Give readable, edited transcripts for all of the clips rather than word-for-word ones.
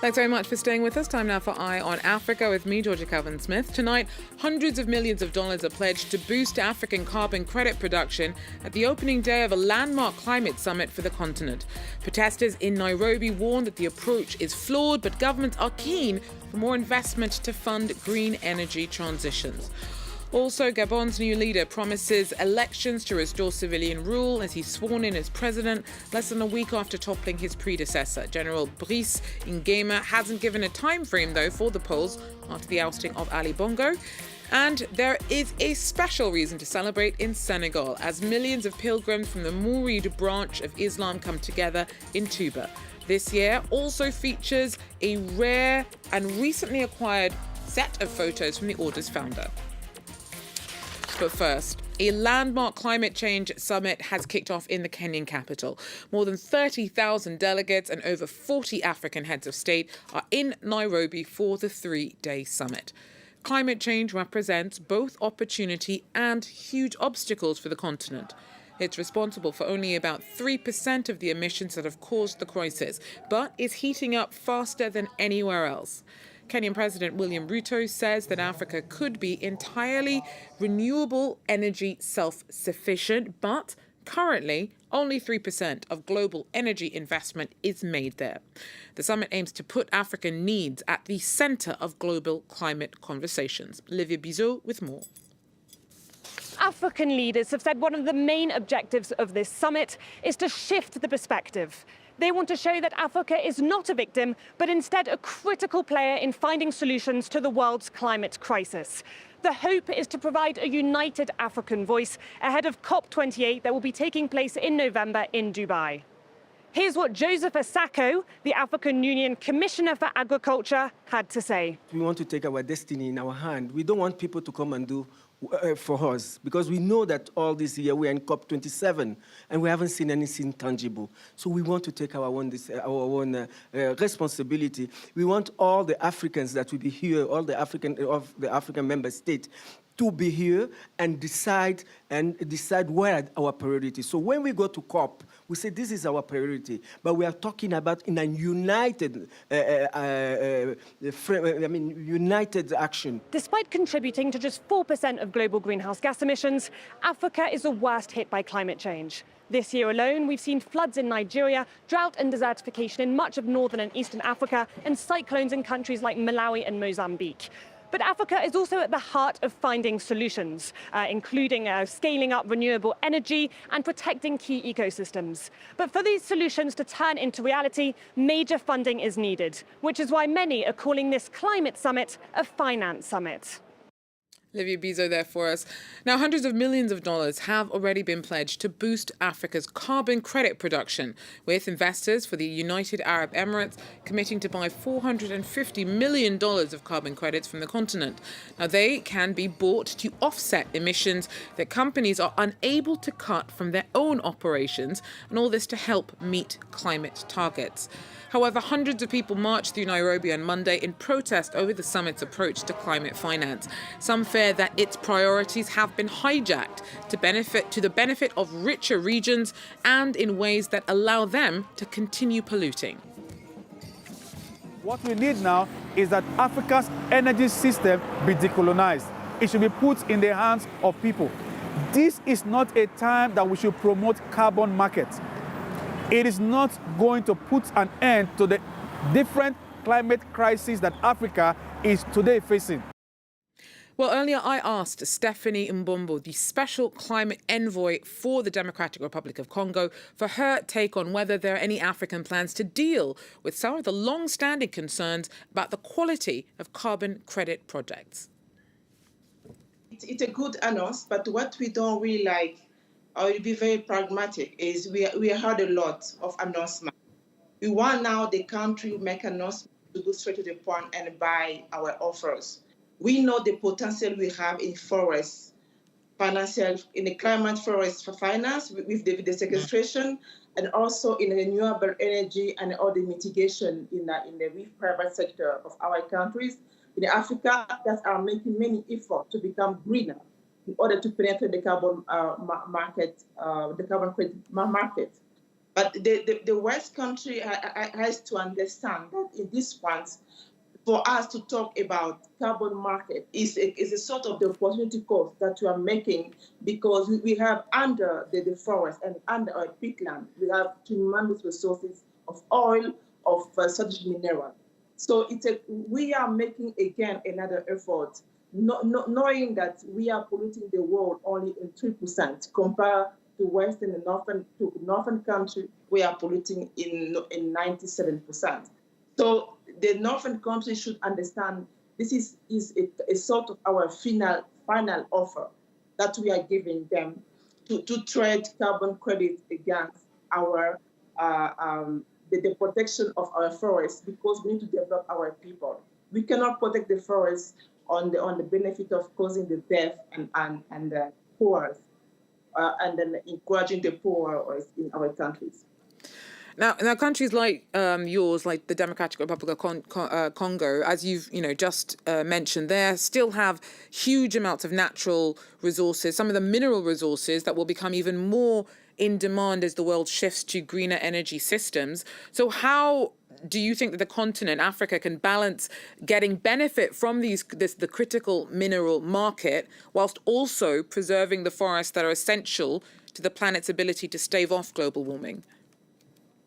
Thanks very much for staying with us. Time now for Eye on Africa with me, Georgia Calvin-Smith. Tonight, hundreds of millions of dollars are pledged to boost African carbon credit production at the opening day of a landmark climate summit for the continent. Protesters in Nairobi warn that the approach is flawed, but governments are keen for more investment to fund green energy transitions. Also, Gabon's new leader promises elections to restore civilian rule as he's sworn in as president less than a week after toppling his predecessor. General Brice Nguema hasn't given a time frame, though, for the polls after the ousting of Ali Bongo. And there is a special reason to celebrate in Senegal as millions of pilgrims from the Mouride branch of Islam come together in Touba. This year also features a rare and recently acquired set of photos from the order's founder. But first, a landmark climate change summit has kicked off in the Kenyan capital. More than 30,000 delegates and over 40 African heads of state are in Nairobi for the three-day summit. Climate change represents both opportunity and huge obstacles for the continent. It's responsible for only about 3% of the emissions that have caused the crisis, but is heating up faster than anywhere else. Kenyan President William Ruto says that Africa could be entirely renewable energy self-sufficient, but currently only 3% of global energy investment is made there. The summit aims to put African needs at the centre of global climate conversations. Olivia Bizot with more. African leaders have said one of the main objectives of this summit is to shift the perspective. They want to show that Africa is not a victim, but instead a critical player in finding solutions to the world's climate crisis. The hope is to provide a united African voice ahead of COP28 that will be taking place in November in Dubai. Here's what Joseph Asako, the African Union Commissioner for Agriculture, had to say. We want to take our destiny in our hand. We don't want people to come and do for us, because we know that all this year we are in COP27 and we haven't seen anything tangible. So we want to take our own responsibility. We want all the Africans that will be here, all the African member states, to be here and decide where are our priorities. So when we go to COP, we say this is our priority, but we are talking about in a united, united action. Despite contributing to just 4% of global greenhouse gas emissions, Africa is the worst hit by climate change. This year alone, we've seen floods in Nigeria, drought and desertification in much of northern and eastern Africa, and cyclones in countries like Malawi and Mozambique. But Africa is also at the heart of finding solutions, including scaling up renewable energy and protecting key ecosystems. But for these solutions to turn into reality, major funding is needed, which is why many are calling this climate summit a finance summit. Olivia Bizot there for us. Now, hundreds of millions of dollars have already been pledged to boost Africa's carbon credit production, with investors for the United Arab Emirates committing to buy $450 million of carbon credits from the continent. Now, they can be bought to offset emissions that companies are unable to cut from their own operations, and all this to help meet climate targets. However, hundreds of people marched through Nairobi on Monday in protest over the summit's approach to climate finance. Some fear that its priorities have been hijacked to the benefit of richer regions and in ways that allow them to continue polluting. What we need now is that Africa's energy system be decolonized. It should be put in the hands of people. This is not a time that we should promote carbon markets. It is not going to put an end to the different climate crises that Africa is today facing. Well, earlier I asked Stephanie Mbombo, the special climate envoy for the Democratic Republic of Congo, for her take on whether there are any African plans to deal with some of the long-standing concerns about the quality of carbon credit projects. It's a good announce, but what we don't really like, I will be very pragmatic, is we heard a lot of announcements. We want now the country to make announcements to go straight to the point and buy our offers. We know the potential we have in forests, financial, in the climate forest for finance with the sequestration, and also in renewable energy and all the mitigation in the private sector of our countries in Africa that are making many efforts to become greener in order to penetrate the carbon market, the carbon credit market. But the West country has to understand that in this point, for us to talk about carbon market is a sort of the opportunity cost that we are making, because we have under the forest and under our peatland, we have tremendous resources of oil, of strategic mineral. So we are making again another effort, knowing that we are polluting the world only in 3% compared to Western and northern country, we are polluting in 97%. So the northern countries should understand this is a sort of our final offer that we are giving them to trade carbon credit against our the protection of our forests, because we need to develop our people. We cannot protect the forests on the benefit of causing the death and the poor, and then encouraging the poor in our countries. Now, countries like yours, like the Democratic Republic of Congo, as you've just mentioned, there still have huge amounts of natural resources, some of the mineral resources that will become even more in demand as the world shifts to greener energy systems. So how do you think that the continent, Africa, can balance getting benefit from the critical mineral market whilst also preserving the forests that are essential to the planet's ability to stave off global warming?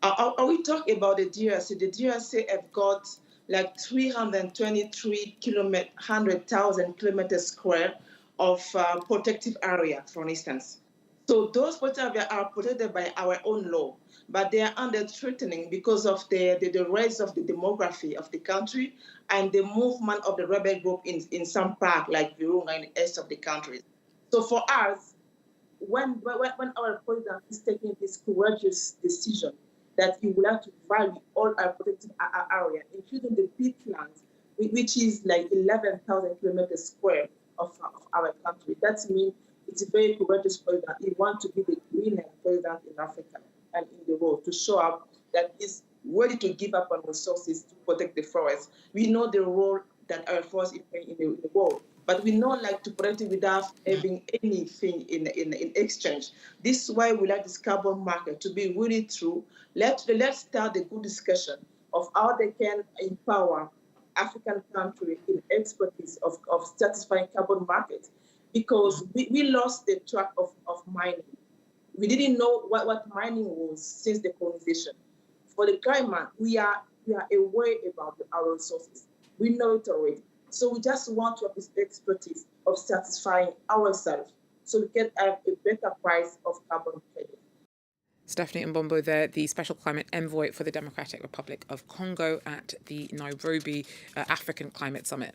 Are we talking about the DRC? The DRC have got like 323,100,000 kilometers square of protective area, for instance. So those protective areas are protected by our own law, but they are under threatening because of the rise of the demography of the country and the movement of the rebel group in some parts like Virunga in the east of the country. So for us, when our president is taking this courageous decision that he will have to value all our protected area, including the peatlands, which is like 11,000 kilometers square of our country. That means it's a very courageous president. He wants to be the greenest president in Africa and in the world, to show up that he's ready to give up on resources to protect the forest. We know the role that our forest is playing in the world, but we don't like to protect it without having anything in exchange. This is why we like this carbon market to be really true. Let's start a good discussion of how they can empower African countries in expertise of satisfying carbon market, because we lost the track of mining. We didn't know what mining was since the colonization. For the climate, we are aware about our resources. We know it already. So we just want to have this expertise of satisfying ourselves so we can have a better price of carbon credit. Stephanie Mbombo there, the Special Climate Envoy for the Democratic Republic of Congo at the Nairobi African Climate Summit.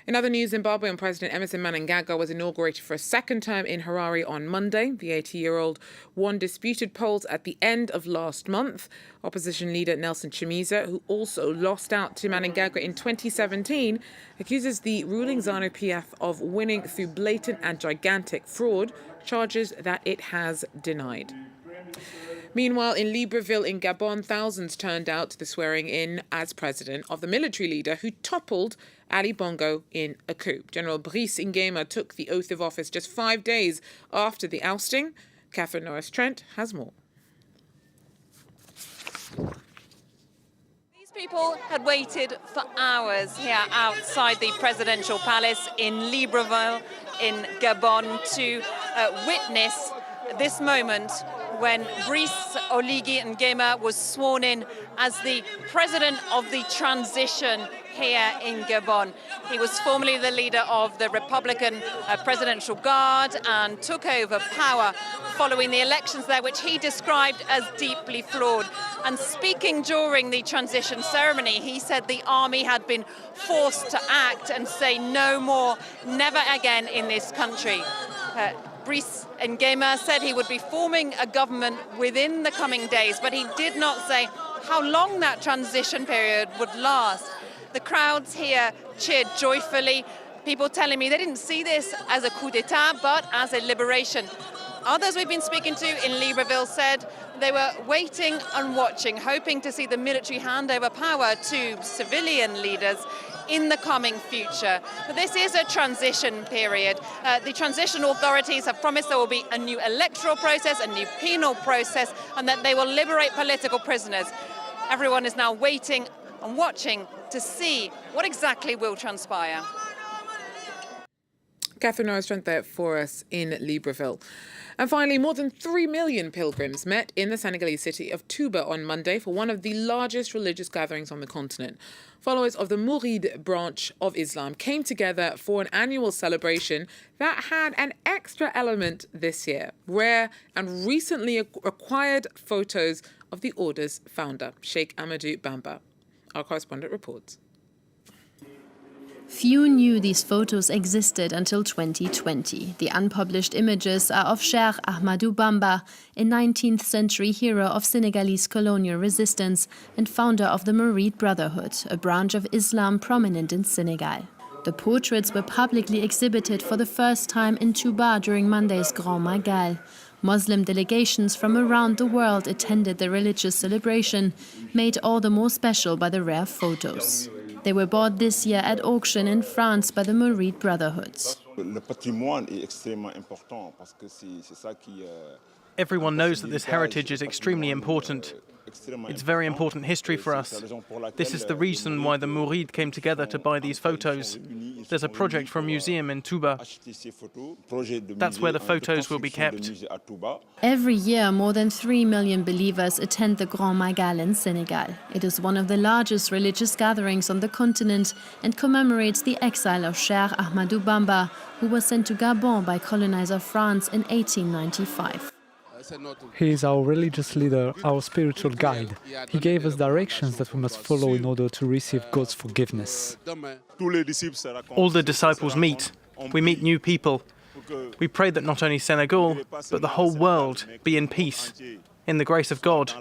In other news, Zimbabwean President Emmerson Mnangagwa was inaugurated for a second term in Harare on Monday. The 80-year-old won disputed polls at the end of last month. Opposition leader Nelson Chamisa, who also lost out to Mnangagwa in 2017, accuses the ruling ZANU-PF of winning through blatant and gigantic fraud, charges that it has denied. Meanwhile, in Libreville in Gabon, thousands turned out to the swearing-in as president of the military leader who toppled Ali Bongo in a coup. General Brice Nguema took the oath of office just 5 days after the ousting. Catherine Norris-Trent has more. These people had waited for hours here outside the presidential palace in Libreville in Gabon to witness this moment when Brice Oligui Nguema was sworn in as the president of the transition here in Gabon. He was formerly the leader of the Republican Presidential Guard and took over power following the elections there, which he described as deeply flawed. And speaking during the transition ceremony, he said the army had been forced to act and say no more, never again in this country. Brice Nguema said he would be forming a government within the coming days, but he did not say how long that transition period would last. The crowds here cheered joyfully, people telling me they didn't see this as a coup d'etat, but as a liberation. Others we've been speaking to in Libreville said they were waiting and watching, hoping to see the military hand over power to civilian leaders in the coming future. But this is a transition period. The transition authorities have promised there will be a new electoral process, a new penal process, and that they will liberate political prisoners. Everyone is now waiting and watching to see what exactly will transpire. Catherine Norris-Trent there for us in Libreville. And finally, more than 3 million pilgrims met in the Senegalese city of Touba on Monday for one of the largest religious gatherings on the continent. Followers of the Mouride branch of Islam came together for an annual celebration that had an extra element this year: rare and recently acquired photos of the order's founder, Sheikh Amadou Bamba. Our correspondent reports. Few knew these photos existed until 2020. The unpublished images are of Sheikh Ahmadou Bamba, a 19th century hero of Senegalese colonial resistance and founder of the Mouride Brotherhood, a branch of Islam prominent in Senegal. The portraits were publicly exhibited for the first time in Touba during Monday's Grand Magal. Muslim delegations from around the world attended the religious celebration, made all the more special by the rare photos. They were bought this year at auction in France by the Mouride Brotherhood. Everyone knows that this heritage is extremely important. It's very important history for us. This is the reason why the Mouride came together to buy these photos. There's a project for a museum in Touba. That's where the photos will be kept. Every year, more than 3 million believers attend the Grand Magal in Senegal. It is one of the largest religious gatherings on the continent and commemorates the exile of Sheikh Ahmadou Bamba, who was sent to Gabon by colonizer France in 1895. He is our religious leader, our spiritual guide. He gave us directions that we must follow in order to receive God's forgiveness. All the disciples meet. We meet new people. We pray that not only Senegal, but the whole world be in peace, in the grace of God.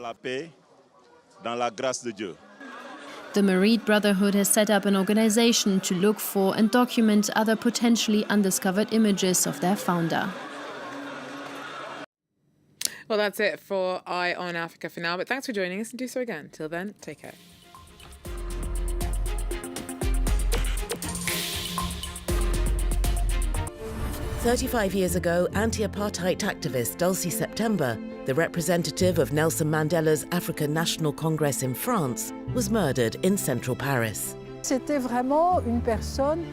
The Mouride Brotherhood has set up an organization to look for and document other potentially undiscovered images of their founder. Well, that's it for Eye on Africa for now, but thanks for joining us and do so again. Till then, take care. "35 years ago, anti-apartheid activist Dulcie September, the representative of Nelson Mandela's African National Congress in France, was murdered in central Paris. C'était vraiment une personne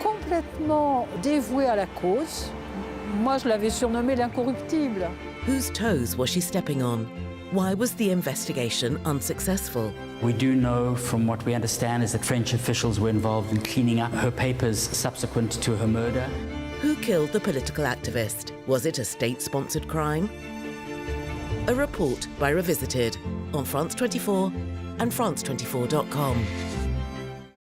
complètement dévouée à la cause. Moi, je l'avais surnommée l'incorruptible. Whose toes was she stepping on? Why was the investigation unsuccessful? We do know from what we understand is that French officials were involved in cleaning up her papers subsequent to her murder. Who killed the political activist? Was it a state-sponsored crime? A report by Revisited on France 24 and France24.com.